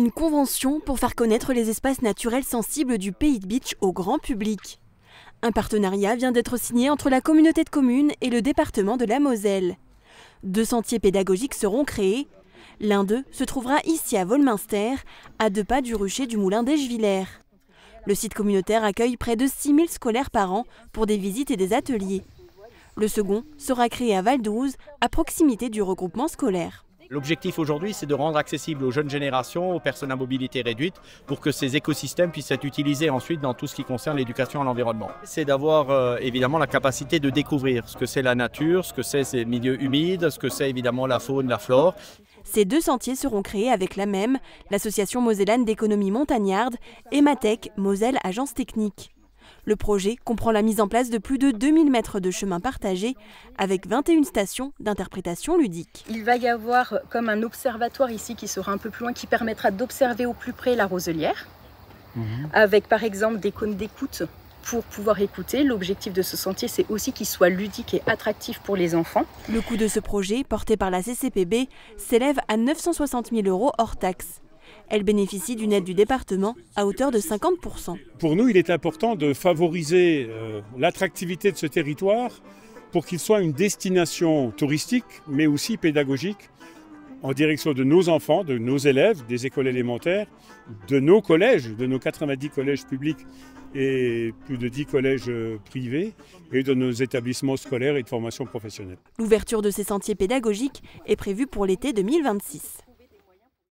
Une convention pour faire connaître les espaces naturels sensibles du Pays de Bitche au grand public. Un partenariat vient d'être signé entre la communauté de communes et le département de la Moselle. 2 sentiers pédagogiques seront créés. L'un d'eux se trouvera ici à Volminster, à 2 pas du rucher du moulin d'Eschviller. Le site communautaire accueille près de 6000 scolaires par an pour des visites et des ateliers. Le second sera créé à Val-d'Ouz, à proximité du regroupement scolaire. L'objectif aujourd'hui, c'est de rendre accessible aux jeunes générations, aux personnes à mobilité réduite, pour que ces écosystèmes puissent être utilisés ensuite dans tout ce qui concerne l'éducation à l'environnement. C'est d'avoir évidemment la capacité de découvrir ce que c'est la nature, ce que c'est ces milieux humides, ce que c'est évidemment la faune, la flore. Ces 2 sentiers seront créés avec l'AMEM, l'association mosellane d'économie montagnarde, et Matec, Moselle Agence Technique. Le projet comprend la mise en place de plus de 2000 mètres de chemin partagés avec 21 stations d'interprétation ludique. Il va y avoir comme un observatoire ici qui sera un peu plus loin, qui permettra d'observer au plus près la roselière, avec par exemple des cônes d'écoute pour pouvoir écouter. L'objectif de ce sentier, c'est aussi qu'il soit ludique et attractif pour les enfants. Le coût de ce projet, porté par la CCPB, s'élève à 960 000 € hors taxes. Elle bénéficie d'une aide du département à hauteur de 50%. Pour nous, il est important de favoriser l'attractivité de ce territoire pour qu'il soit une destination touristique, mais aussi pédagogique, en direction de nos enfants, de nos élèves, des écoles élémentaires, de nos collèges, de nos 90 collèges publics et plus de 10 collèges privés, et de nos établissements scolaires et de formation professionnelle. L'ouverture de ces sentiers pédagogiques est prévue pour l'été 2026.